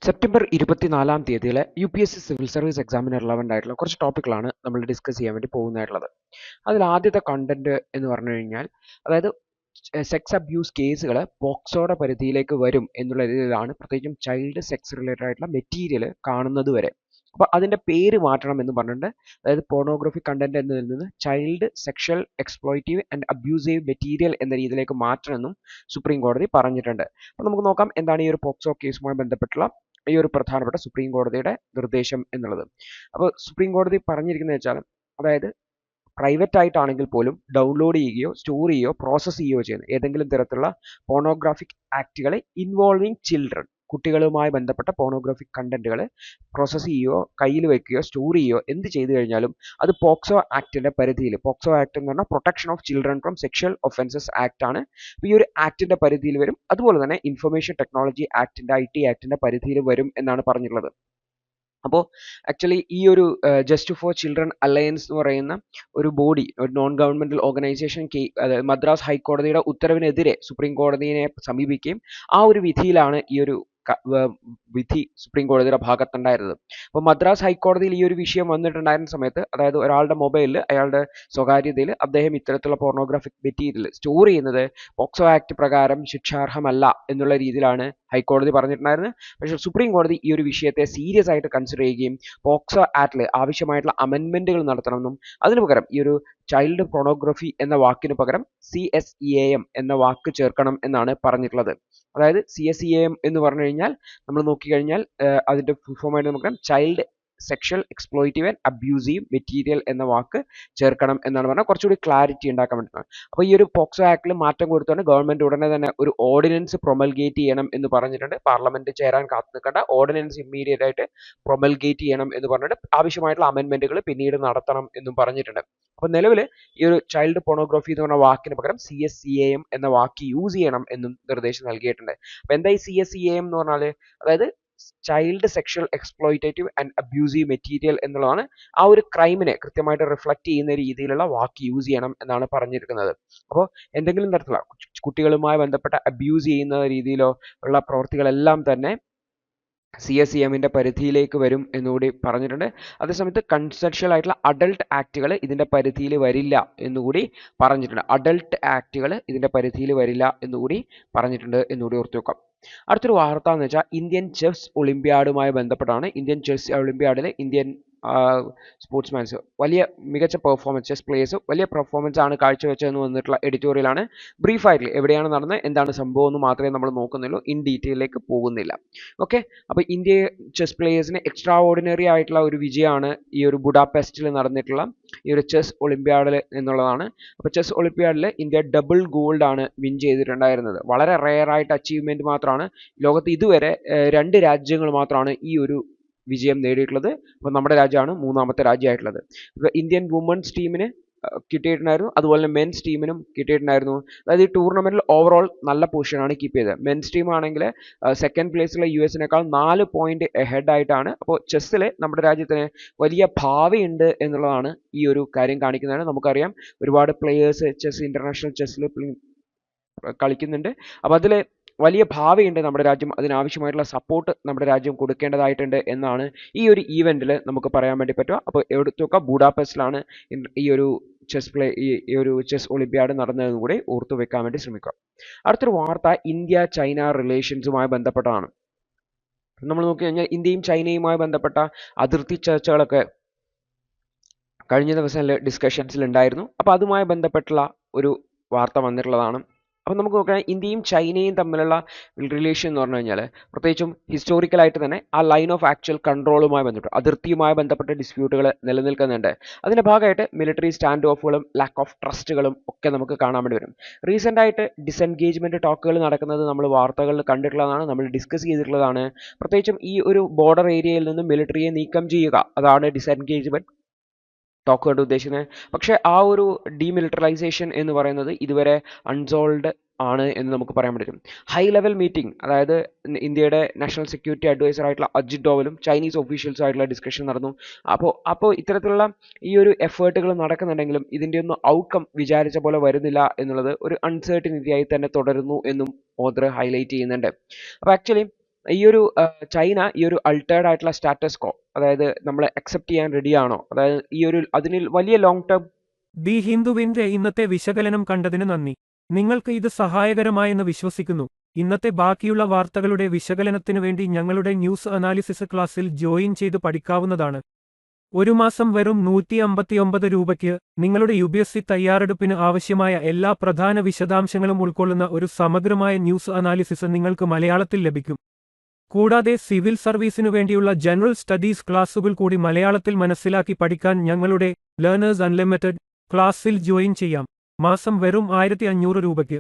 September 24-ാം തീയതിയിലെ UPSC civil service എക്സാമിന് relevant ആയിട്ടുള്ള കുറച്ച് ടോപ്പിക്കുകളാണ് നമ്മൾ ഡിസ്കസ് ചെയ്യാൻ വേണ്ടി പോകുന്നതായിട്ടുള്ളത്. അതിൽ ആദ്യത്തെ കണ്ടന്റ് എന്ന് പറഞ്ഞു കഴിഞ്ഞാൽ, അതായത് സെക്സ് അബ്യൂസ് കേസുകൾ പോക്സോയുടെ പരിധിയിലേക്ക് വരും എന്നുള്ള രീതിയിലാണ്, പ്രത്യേകിച്ചും ചൈൽഡ് സെക്സ് റിലേറ്റഡ് ആയിട്ടുള്ള മെറ്റീരിയൽ കാണുന്നത് വരെ. അപ്പോൾ അതിൻ്റെ പേര് മാറ്റണം എന്ന് പറഞ്ഞിട്ടുണ്ട്. അതായത് പോർണോഗ്രഫി കണ്ടന്റ് എന്നതിൽ നിന്ന് child sexual exploitive and abusive material എന്ന രീതിയിലേക്ക് മാറ്റണമെന്നും സുപ്രീം കോടതി പറഞ്ഞിട്ടുണ്ട്. അപ്പോൾ നമുക്ക് നോക്കാം എന്താണ് ഈ ഒരു പോക്സോ കേസുമായി ബന്ധപ്പെട്ടുള്ള ഈ ഒരു പ്രധാനപ്പെട്ട സുപ്രീം കോടതിയുടെ നിർദ്ദേശം എന്നുള്ളത്. അപ്പോൾ സുപ്രീം കോടതി പറഞ്ഞിരിക്കുന്നത് വെച്ചാൽ, അതായത് പ്രൈവറ്റ് ആയിട്ടാണെങ്കിൽ പോലും ഡൗൺലോഡ് ചെയ്യുകയോ സ്റ്റോർ ചെയ്യുകയോ പ്രോസസ്സ് ചെയ്യുകയോ ചെയ്യുന്ന ഏതെങ്കിലും തരത്തിലുള്ള പോർണോഗ്രാഫിക് ആക്റ്റുകളെ ഇൻവോൾവിങ് ചിൽഡ്രൻ, കുട്ടികളുമായി ബന്ധപ്പെട്ട പോർണോഗ്രാഫിക് കണ്ടന്റുകൾ പ്രോസസ്സ് ചെയ്യുകയോ കയ്യിൽ വെക്കുകയോ സ്റ്റോർ ചെയ്യുകയോ എന്ത് ചെയ്തു കഴിഞ്ഞാലും അത് പോക്സോ ആക്ടിന്റെ പരിധിയിൽ, പോക്സോ ആക്ട് എന്ന് പറഞ്ഞാൽ protection of children from sexual offences act ആണ്. അപ്പോൾ ഈ ഒരു ആക്ടിന്റെ പരിധിയിൽ വരും. അതുപോലെ തന്നെ ഇൻഫർമേഷൻ ടെക്നോളജി ആക്ടിന്റെ IT ആക്ടിന്റെ പരിധിയിൽ വരും എന്നാണ് പറഞ്ഞിട്ടുള്ളത്. അപ്പോൾ ആക്ച്വലി ഈ ഒരു ജസ്റ്റ് ഫോർ ചിൽഡ്രൻ അലയൻസ് എന്ന് പറയുന്ന ഒരു ബോഡി, ഒരു നോൺ ഗവൺമെന്റൽ ഓർഗനൈസേഷൻ അതായത് മദ്രാസ് ഹൈക്കോടതിയുടെ ഉത്തരവിനെതിരെ സുപ്രീം കോടതിയെ സമീപിക്കുകയും ആ ഒരു വിധിയിലാണ് ഈ ഒരു വിധി സുപ്രീം കോടതിയുടെ ഭാഗത്തുണ്ടായിരുന്നത്. അപ്പോൾ മദ്രാസ് ഹൈക്കോടതിയിൽ ഈ ഒരു വിഷയം വന്നിട്ടുണ്ടായിരുന്ന സമയത്ത്, അതായത് ഒരാളുടെ മൊബൈലിൽ അയാളുടെ സ്വകാര്യതയിൽ അദ്ദേഹം ഇത്തരത്തിലുള്ള പോർണോഗ്രാഫിക് മെറ്റീരിയൽ സ്റ്റോർ ചെയ്യുന്നത് പോക്സോ ആക്ട് പ്രകാരം ശിക്ഷാർഹമല്ല എന്നുള്ള രീതിയിലാണ് ഹൈക്കോടതി പറഞ്ഞിട്ടുണ്ടായിരുന്നത്. പക്ഷേ സുപ്രീം കോടതി ഈ ഒരു വിഷയത്തെ സീരിയസ് ആയിട്ട് കൺസിഡർ ചെയ്യുകയും പോക്സോ ആക്ടിൽ ആവശ്യമായിട്ടുള്ള അമെൻമെന്റുകൾ നടത്തണമെന്നും അതിനു പകരം ഈ ഒരു ചൈൽഡ് പോർണോഗ്രഫി എന്ന വാക്കിന് പകരം CSEAM എന്ന വാക്ക് ചേർക്കണം എന്നാണ് പറഞ്ഞിട്ടുള്ളത്. അതായത് CSEAM എന്ന് പറഞ്ഞു കഴിഞ്ഞാൽ നമ്മൾ നോക്കിക്കഴിഞ്ഞാൽ അതിന്റെ ഫുൾ ഫോം ആയിട്ട് നമുക്ക് child sexual exploitive and abusive material എന്ന വാക്ക് ചേർക്കണം എന്നാണ് പറഞ്ഞാൽ കുറച്ചുകൂടി ക്ലാരിറ്റി ഉണ്ടാക്കാൻ വേണ്ടിയിട്ടാണ്. അപ്പോൾ ഈ ഒരു പോക്സോ ആക്ടിൽ മാറ്റം കൊടുത്തുകൊണ്ട് ഗവൺമെന്റ് ഉടനെ തന്നെ ഒരു ഓർഡിനൻസ് പ്രൊമൽഗേറ്റ് ചെയ്യണം എന്ന് പറഞ്ഞിട്ടുണ്ട്. പാർലമെന്റ് ചേരാൻ കാത്തു നിൽക്കേണ്ട, ഓർഡിനൻസ് ഇമ്മീഡിയറ്റ് ആയിട്ട് പ്രൊമൽഗേറ്റ് ചെയ്യണം എന്ന് പറഞ്ഞിട്ട് ആവശ്യമായിട്ടുള്ള അമെൻമെന്റുകൾ പിന്നീട് നടത്തണം എന്നും പറഞ്ഞിട്ടുണ്ട്. അപ്പോൾ നിലവിൽ ഈ ഒരു ചൈൽഡ് പോർണോഗ്രഫി എന്ന് പറഞ്ഞ വാക്കിന് പകരം CSEAM എന്ന വാക്ക് യൂസ് ചെയ്യണം എന്നും നിർദ്ദേശം നൽകിയിട്ടുണ്ട്. അപ്പോൾ എന്താ ഈ CSEAM എന്ന് പറഞ്ഞാൽ, അതായത് child sexual exploitative and abusive material എന്നുള്ളതാണ്. ആ ഒരു ക്രൈമിനെ കൃത്യമായിട്ട് റിഫ്ലക്റ്റ് ചെയ്യുന്ന രീതിയിലുള്ള വാക്ക് യൂസ് ചെയ്യണം എന്നാണ് പറഞ്ഞിരിക്കുന്നത്. അപ്പോൾ എന്തെങ്കിലും തരത്തിലുള്ള കുട്ടികളുമായി ബന്ധപ്പെട്ട അബ്യൂസ് ചെയ്യുന്ന രീതിയിലോ ഉള്ള പ്രവൃത്തികളെല്ലാം തന്നെ CSEAMന്റെ പരിധിയിലേക്ക് വരും എന്നുകൂടി പറഞ്ഞിട്ടുണ്ട്. അതേസമയത്ത് കൺസെപ്ഷ്വൽ ആയിട്ടുള്ള അഡൾട്ട് ആക്ടുകൾ ഇതിന്റെ പരിധിയിൽ വരില്ല എന്നുകൂടി പറഞ്ഞിട്ടുണ്ട്. അഡൾട്ട് ആക്ടുകൾ ഇതിന്റെ പരിധിയിൽ വരില്ല എന്നുകൂടി പറഞ്ഞിട്ടുണ്ട് എന്നുകൂടി ഓർത്തു വെക്കാം. അടുത്തൊരു വാർത്ത എന്ന് വെച്ചാൽ ഇന്ത്യൻ ചെസ് ഒളിമ്പ്യാഡുമായി ബന്ധപ്പെട്ടാണ്. ഇന്ത്യൻ ചെസ് ഒളിമ്പ്യാഡിൽ ഇന്ത്യൻ സ്പോർട്സ്മാൻസ് വലിയ മികച്ച പെർഫോമൻസ്, ചെസ് പ്ലേയേഴ്സ് വലിയ പെർഫോമൻസ് ആണ് കാഴ്ചവെച്ചതെന്ന് വന്നിട്ടുള്ള എഡിറ്റോറിയലാണ്. ബ്രീഫായിട്ട് എവിടെയാണ് നടന്നത്, എന്താണ് സംഭവം എന്ന് മാത്രമേ നമ്മൾ നോക്കുന്നുള്ളൂ, ഇൻ ഡീറ്റെയിലേക്ക് പോകുന്നില്ല. ഓക്കെ, അപ്പോൾ ഇന്ത്യ ചെസ് പ്ലേയേഴ്സിന് എക്സ്ട്രാ ഓർഡിനറി ആയിട്ടുള്ള ഒരു വിജയമാണ് ഈ ഒരു ബുഡാപെസ്റ്റിൽ നടന്നിട്ടുള്ള ഈ ഒരു ചെസ് ഒളിമ്പ്യാഡിൽ എന്നുള്ളതാണ്. അപ്പോൾ ചെസ് ഒളിമ്പ്യാഡിൽ ഇന്ത്യ ഡബിൾ ഗോൾഡ് ആണ് വിൻ ചെയ്തിട്ടുണ്ടായിരുന്നത്. വളരെ റെയർ ആയിട്ട് അച്ചീവ്മെന്റ് മാത്രമാണ്. ലോകത്ത് ഇതുവരെ 2 രാജ്യങ്ങൾ മാത്രമാണ് ഈ ഒരു വിജയം നേടിയിട്ടുള്ളത്. അപ്പോൾ നമ്മുടെ രാജ്യമാണ് മൂന്നാമത്തെ രാജ്യമായിട്ടുള്ളത്. ഇപ്പോൾ ഇന്ത്യൻ വുമൻസ് ടീമിന് കിട്ടിയിട്ടുണ്ടായിരുന്നു, അതുപോലെ തന്നെ മെൻസ് ടീമിനും കിട്ടിയിട്ടുണ്ടായിരുന്നു. അതായത് ഈ ടൂർണമെന്റിൽ ഓവറോൾ നല്ല പൊസിഷനാണ് കീപ്പ് ചെയ്തത്. മെൻസ് ടീം ആണെങ്കിൽ സെക്കൻഡ് പ്ലേസിലുള്ള US-നേക്കാൾ 4 പോയിന്റ് ഹെഡ് ആയിട്ടാണ്. അപ്പോൾ ചെസ്സിൽ നമ്മുടെ രാജ്യത്തിന് വലിയ ഭാവിയുണ്ട് എന്നുള്ളതാണ് ഈ ഒരു കാര്യം കാണിക്കുന്നതാണ്. നമുക്കറിയാം ഒരുപാട് പ്ലേയേഴ്സ് ഇന്റർനാഷണൽ ചെസ്സിൽ കളിക്കുന്നുണ്ട്. അപ്പോൾ അതിൽ വലിയ ഭാവിയുണ്ട് നമ്മുടെ രാജ്യം. അതിനാവശ്യമായിട്ടുള്ള സപ്പോർട്ട് നമ്മുടെ രാജ്യം കൊടുക്കേണ്ടതായിട്ടുണ്ട് എന്നാണ് ഈ ഒരു ഈവെന്റിൽ നമുക്ക് പറയാൻ വേണ്ടി പറ്റുക. അപ്പോൾ എവിടത്തൊക്കെ ബുഡാപെസ്റ്റിലാണ് ഈ ഒരു ഈ ഒരു ചെസ് ഒളിമ്പ്യാഡ് നടന്നതെന്ന് കൂടി ഓർത്തു വെക്കാൻ വേണ്ടി ശ്രമിക്കുക. അടുത്തൊരു വാർത്ത ഇന്ത്യ ചൈന റിലേഷൻസുമായി ബന്ധപ്പെട്ടതാണ്. നമ്മൾ നോക്കി കഴിഞ്ഞാൽ ഇന്ത്യയും ചൈനയുമായി ബന്ധപ്പെട്ട അതിർത്തി ചർച്ചകളൊക്കെ കഴിഞ്ഞ ദിവസം ഡിസ്കഷൻസിൽ ഉണ്ടായിരുന്നു. അപ്പോൾ അതുമായി ബന്ധപ്പെട്ടുള്ള ഒരു വാർത്ത വന്നിട്ടുള്ളതാണ്. അപ്പോൾ നമുക്ക് നോക്കാം, ഇന്ത്യയും ചൈനയും തമ്മിലുള്ള റിലേഷൻ എന്ന് പറഞ്ഞു കഴിഞ്ഞാൽ പ്രത്യേകിച്ചും ഹിസ്റ്റോറിക്കലായിട്ട് തന്നെ ആ ലൈൻ ഓഫ് ആക്ച്വൽ കൺട്രോളുമായി ബന്ധപ്പെട്ട് അതിർത്തിയുമായി ബന്ധപ്പെട്ട ഡിസ്പ്യൂട്ടുകൾ നിലനിൽക്കുന്നുണ്ട്. അതിൻ്റെ ഭാഗമായിട്ട് മിലിറ്ററി സ്റ്റാൻഡ് ഓഫുകളും ലാക്ക് ഓഫ് ട്രസ്റ്റുകളും ഒക്കെ നമുക്ക് കാണാൻ വേണ്ടി വരും. റീസെൻ്റ് ആയിട്ട് ഡിസെൻഗേജ്മെൻറ്റ് ടോക്കുകൾ നടക്കുന്നത് നമ്മൾ വാർത്തകളിൽ കണ്ടിട്ടുള്ളതാണ്, നമ്മൾ ഡിസ്കസ് ചെയ്തിട്ടുള്ളതാണ്. പ്രത്യേകിച്ചും ഈ ഒരു ബോർഡർ ഏരിയയിൽ നിന്ന് മിലിറ്ററിയെ നീക്കം ചെയ്യുക, അതാണ് ഡിസെൻഗേജ്മെൻറ്റ് ടോക്ക് കൊണ്ട് ഉദ്ദേശിക്കുന്നത്. പക്ഷേ ആ ഒരു ഡീമിലിറ്ററൈസേഷൻ എന്ന് പറയുന്നത് ഇതുവരെ അൺസോൾവ്ഡ് ആണ് എന്ന് നമുക്ക് പറയാൻ പറ്റും. ഹൈ ലെവൽ മീറ്റിംഗ്, അതായത് ഇന്ത്യയുടെ നാഷണൽ സെക്യൂരിറ്റി അഡ്വൈസർ ആയിട്ടുള്ള അജിത് ഡോവലും ചൈനീസ് ഒഫീഷ്യൽസും ആയിട്ടുള്ള ഡിസ്കഷൻ നടന്നു. അപ്പോൾ ഇത്തരത്തിലുള്ള ഈ ഒരു എഫേർട്ടുകൾ നടക്കുന്നുണ്ടെങ്കിലും ഇതിൻ്റെ ഒന്നും ഔട്ട്കം വിചാരിച്ച പോലെ വരുന്നില്ല എന്നുള്ളത് ഒരു അൺസർട്ടനിറ്റി ആയി തന്നെ തുടരുന്നു എന്നും ഓദർ ഹൈലൈറ്റ് ചെയ്യുന്നുണ്ട്. അപ്പോൾ ആക്ച്വലി ചൈന ഈ ഒരു അൾട്ടേർഡ് ആയിട്ടുള്ള സ്റ്റാറ്റസ് കോ, അതായത് നമ്മൾ അക്സെപ്റ്റ് ചെയ്യാൻ റെഡിയാണോ, അതായത് അതിന് വലിയ ലോങ് ടേം. ദി ഹിന്ദുവിന്റെ ഇന്നത്തെ വിശകലനം കണ്ടതിന് നന്ദി. നിങ്ങൾക്ക് ഇത് സഹായകരമായെന്ന് വിശ്വസിക്കുന്നു. ഇന്നത്തെ ബാക്കിയുള്ള വാർത്തകളുടെ വിശകലനത്തിനു വേണ്ടി ഞങ്ങളുടെ ന്യൂസ് അനാലിസിസ് ക്ലാസ്സിൽ ജോയിൻ ചെയ്ത് പഠിക്കാവുന്നതാണ്. ഒരു മാസം വെറും 159 രൂപയ്ക്ക് നിങ്ങളുടെ UPSC തയ്യാറെടുപ്പിന് ആവശ്യമായ എല്ലാ പ്രധാന വിശദാംശങ്ങളും ഉൾക്കൊള്ളുന്ന ഒരു സമഗ്രമായ ന്യൂസ് അനാലിസിസ് നിങ്ങൾക്ക് മലയാളത്തിൽ ലഭിക്കും. കൂടാതെ സിവിൽ സർവീസിനു വേണ്ടിയുള്ള ജനറൽ സ്റ്റഡീസ് ക്ലാസുകൾ കൂടി മലയാളത്തിൽ മനസ്സിലാക്കി പഠിക്കാൻ ഞങ്ങളുടെ ലേണേഴ്സ് അൺലിമിറ്റഡ് ക്ലാസ്സിൽ ജോയിൻ ചെയ്യാം. മാസം വെറും 1500 രൂപയ്ക്ക്.